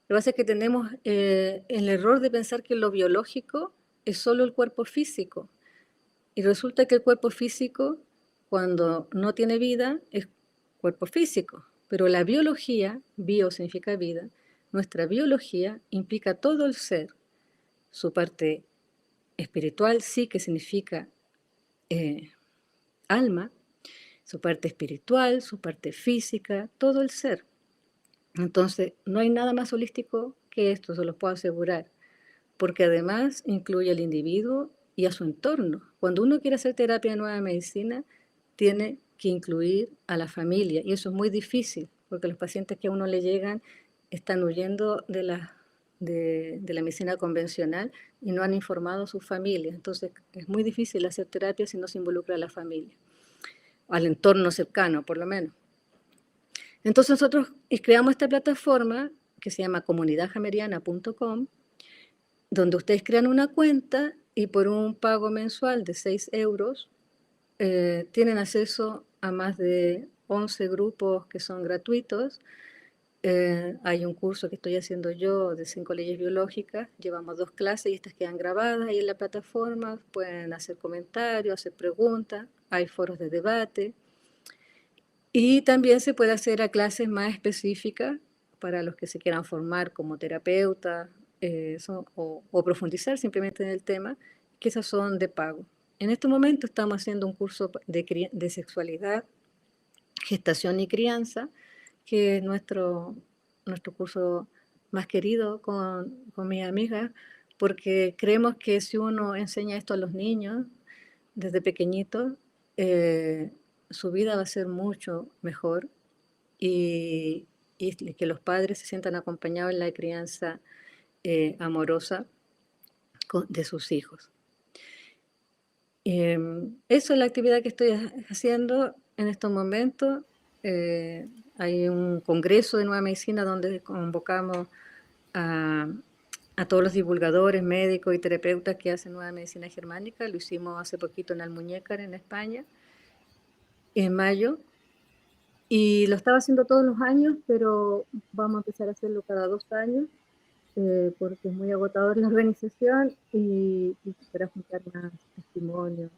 Lo que pasa es que tenemos el error de pensar que lo biológico es solo el cuerpo físico. Y resulta que el cuerpo físico, cuando no tiene vida, es cuerpo físico. Pero la biología, bio significa vida, nuestra biología implica todo el ser. Su parte espiritual, sí, que significa alma, su parte espiritual, su parte física, todo el ser. Entonces, no hay nada más holístico que esto, se los puedo asegurar, porque además incluye al individuo y a su entorno. Cuando uno quiere hacer terapia de nueva medicina, tiene que incluir a la familia, y eso es muy difícil, porque los pacientes que a uno le llegan están huyendo de la medicina convencional y no han informado a su familia. Entonces, es muy difícil hacer terapia si no se involucra a la familia, al entorno cercano, por lo menos. Entonces nosotros creamos esta plataforma que se llama comunidadhameriana.com, donde ustedes crean una cuenta y por un pago mensual de 6 euros tienen acceso a más de 11 grupos que son gratuitos. Hay un curso que estoy haciendo yo de 5 leyes biológicas, llevamos 2 clases y estas quedan grabadas ahí en la plataforma, pueden hacer comentarios, hacer preguntas, hay foros de debate. Y también se puede hacer a clases más específicas para los que se quieran formar como terapeuta o profundizar simplemente en el tema, que esas son de pago. En este momento estamos haciendo un curso de sexualidad, gestación y crianza, que es nuestro curso más querido con mis amigas, porque creemos que si uno enseña esto a los niños desde pequeñitos, su vida va a ser mucho mejor y que los padres se sientan acompañados en la crianza amorosa de sus hijos. Eso es la actividad que estoy haciendo en estos momentos. Hay un congreso de Nueva Medicina donde convocamos a todos los divulgadores, médicos y terapeutas que hacen Nueva Medicina Germánica. Lo hicimos hace poquito en Almuñécar, en España, en mayo. Y lo estaba haciendo todos los años, pero vamos a empezar a hacerlo cada 2 años, porque es muy agotador la organización y para juntar más testimonios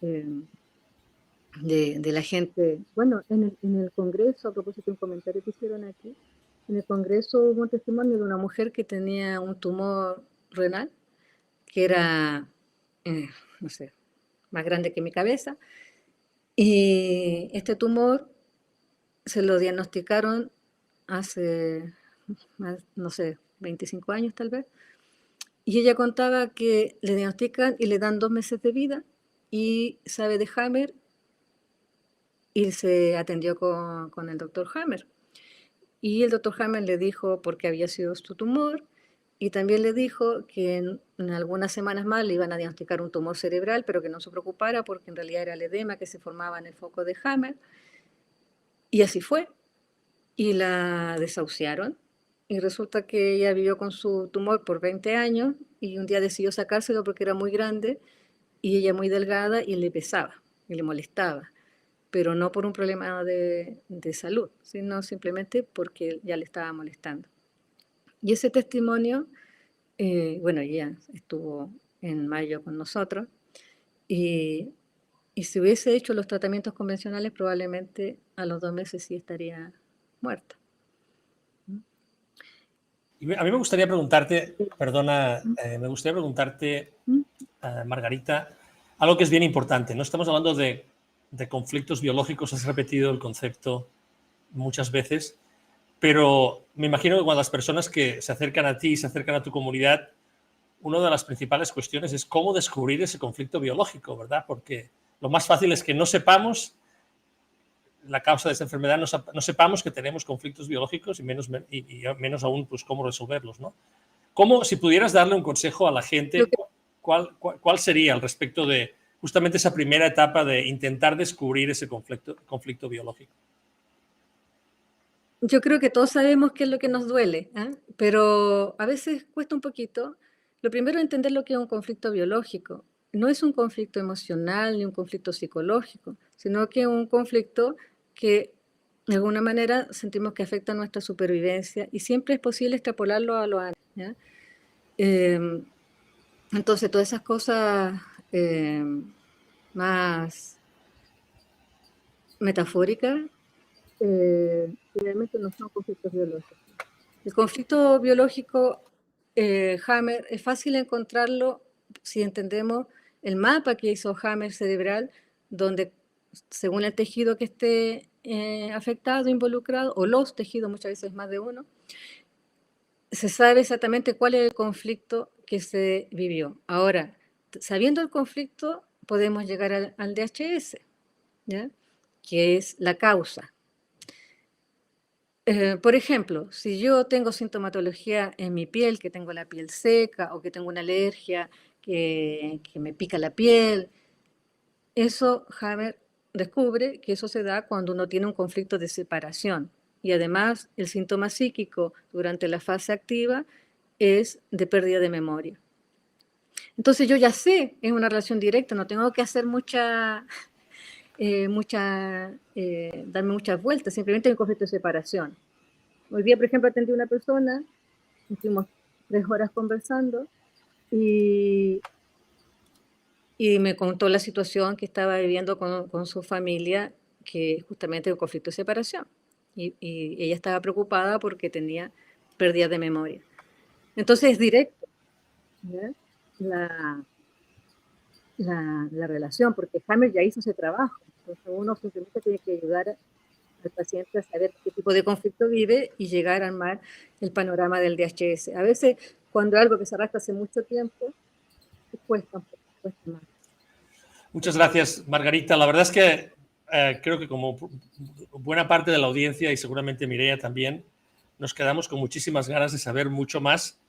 de la gente. Bueno, en el Congreso, a propósito de un comentario que hicieron aquí, en el Congreso hubo un testimonio de una mujer que tenía un tumor renal, que era, no sé, más grande que mi cabeza, y este tumor se lo diagnosticaron hace, no sé, 25 años tal vez, y ella contaba que le diagnostican y le dan 2 meses de vida, y sabe de Hammer, y se atendió con el doctor Hammer. Y el doctor Hammer le dijo por qué había sido su tumor, y también le dijo que en algunas semanas más le iban a diagnosticar un tumor cerebral, pero que no se preocupara porque en realidad era el edema que se formaba en el foco de Hammer. Y así fue. Y la desahuciaron. Y resulta que ella vivió con su tumor por 20 años y un día decidió sacárselo porque era muy grande y ella muy delgada y le pesaba y le molestaba, pero no por un problema de salud, sino simplemente porque ya le estaba molestando. Y ese testimonio, bueno, ella estuvo en mayo con nosotros y si hubiese hecho los tratamientos convencionales probablemente a los 2 meses sí estaría muerta. Y a mí me gustaría preguntarte, perdona, me gustaría preguntarte, Margarita, algo que es bien importante. No estamos hablando de conflictos biológicos, has repetido el concepto muchas veces, pero me imagino que cuando las personas que se acercan a ti, se acercan a tu comunidad, una de las principales cuestiones es cómo descubrir ese conflicto biológico, ¿verdad? Porque lo más fácil es que no sepamos la causa de esa enfermedad, no sepamos que tenemos conflictos biológicos y menos aún pues cómo resolverlos, ¿no? ¿Cómo, si pudieras darle un consejo a la gente, cuál sería al respecto de justamente esa primera etapa de intentar descubrir ese conflicto biológico? Yo creo que todos sabemos qué es lo que nos duele, pero a veces cuesta un poquito. Lo primero es entender lo que es un conflicto biológico. No es un conflicto emocional ni un conflicto psicológico, sino que es un conflicto que de alguna manera sentimos que afecta a nuestra supervivencia y siempre es posible extrapolarlo a los años, ¿ya? Entonces, todas esas cosas más metafóricas realmente no son conflictos biológicos. El conflicto biológico, Hammer, es fácil encontrarlo si entendemos el mapa que hizo Hammer cerebral, donde según el tejido que esté afectado, involucrado, o los tejidos, muchas veces más de uno, se sabe exactamente cuál es el conflicto que se vivió. Ahora, sabiendo el conflicto, podemos llegar al DHS, ¿ya? Que es la causa. Por ejemplo, si yo tengo sintomatología en mi piel, que tengo la piel seca o que tengo una alergia que me pica la piel, eso Hammer descubre que eso se da cuando uno tiene un conflicto de separación. Y además el síntoma psíquico durante la fase activa es de pérdida de memoria. Entonces yo ya sé, es una relación directa, no tengo que hacer darme muchas vueltas, simplemente hay un conflicto de separación. Hoy día, por ejemplo, atendí a una persona, estuvimos 3 horas conversando y me contó la situación que estaba viviendo con su familia, que justamente un conflicto de separación. Y ella estaba preocupada porque tenía pérdida de memoria. Entonces es directo, ¿ya? La relación, porque Hammer ya hizo ese trabajo. Entonces uno simplemente tiene que ayudar al paciente a saber qué tipo de conflicto vive y llegar a armar el panorama del DHS. A veces, cuando algo que se arrastra hace mucho tiempo, cuesta más. Muchas gracias, Margarita. La verdad es que creo que como buena parte de la audiencia y seguramente Mireia también, nos quedamos con muchísimas ganas de saber mucho más.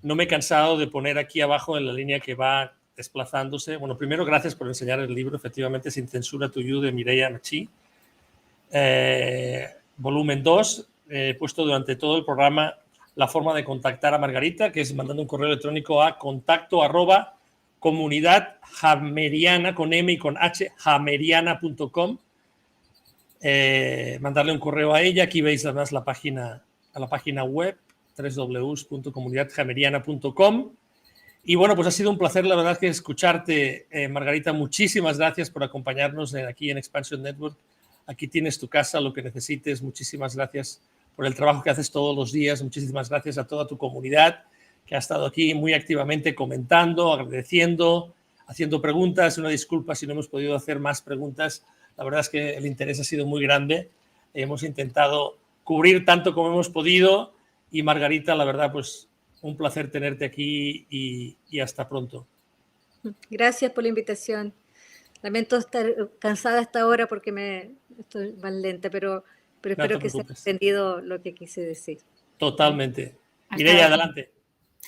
No me he cansado de poner aquí abajo en la línea que va desplazándose. Bueno, primero, gracias por enseñar el libro, efectivamente, Sin censura to you, de Mireia Machí. Volumen 2, he puesto durante todo el programa la forma de contactar a Margarita, que es mandando un correo electrónico a contacto@comunidadhammeriana, con M y con H, hammeriana.com. Mandarle un correo a ella. Aquí veis además la página web, www.comunidadhammeriana.com. Y bueno, pues ha sido un placer, la verdad, que escucharte, Margarita. Muchísimas gracias por acompañarnos aquí en Expansion Network. Aquí tienes tu casa, lo que necesites. Muchísimas gracias por el trabajo que haces todos los días. Muchísimas gracias a toda tu comunidad que ha estado aquí muy activamente comentando, agradeciendo, haciendo preguntas. Una disculpa si no hemos podido hacer más preguntas. La verdad es que el interés ha sido muy grande. Hemos intentado cubrir tanto como hemos podido. Y Margarita, la verdad, pues un placer tenerte aquí y hasta pronto. Gracias por la invitación. Lamento estar cansada hasta ahora porque estoy más lenta, pero espero que se haya entendido lo que quise decir. Totalmente. Mireia, adelante.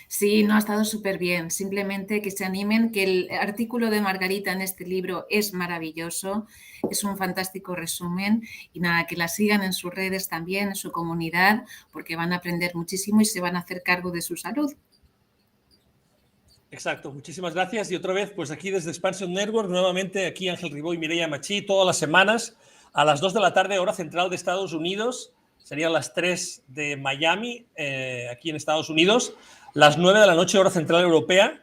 Sí, no, ha estado súper bien. Simplemente que se animen, que el artículo de Margarita en este libro es maravilloso, es un fantástico resumen y nada, que la sigan en sus redes también, en su comunidad, porque van a aprender muchísimo y se van a hacer cargo de su salud. Exacto, muchísimas gracias. Y otra vez, pues aquí desde Expansion Network, nuevamente aquí Ángel Ribó y Mireia Machí, todas las semanas a las 2 de la tarde, hora central de Estados Unidos. Serían las 3 de Miami, aquí en Estados Unidos. Las 9 de la noche, hora central europea,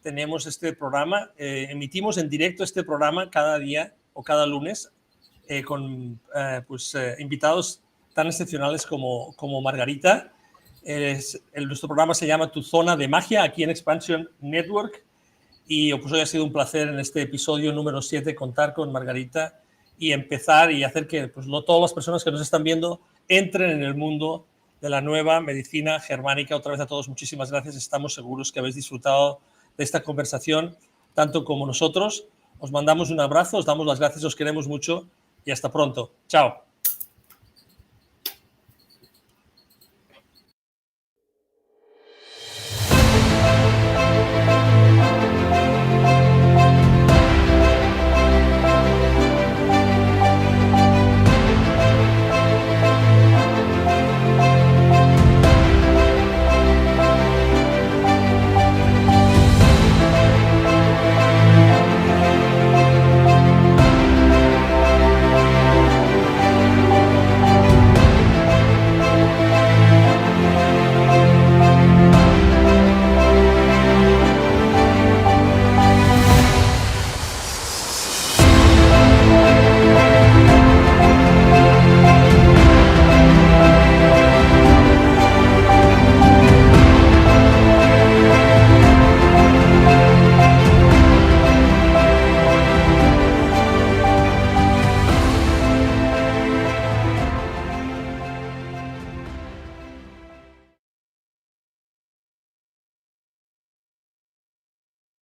tenemos este programa. Emitimos en directo este programa cada día o cada lunes con invitados tan excepcionales como Margarita. Nuestro programa se llama Tu Zona de Magia, aquí en Expansion Network. Y pues hoy ha sido un placer en este episodio número 7 contar con Margarita y empezar y hacer que pues, todas las personas que nos están viendo entren en el mundo de la nueva medicina germánica. Otra vez a todos, muchísimas gracias. Estamos seguros que habéis disfrutado de esta conversación, tanto como nosotros. Os mandamos un abrazo, os damos las gracias, os queremos mucho y hasta pronto. Chao.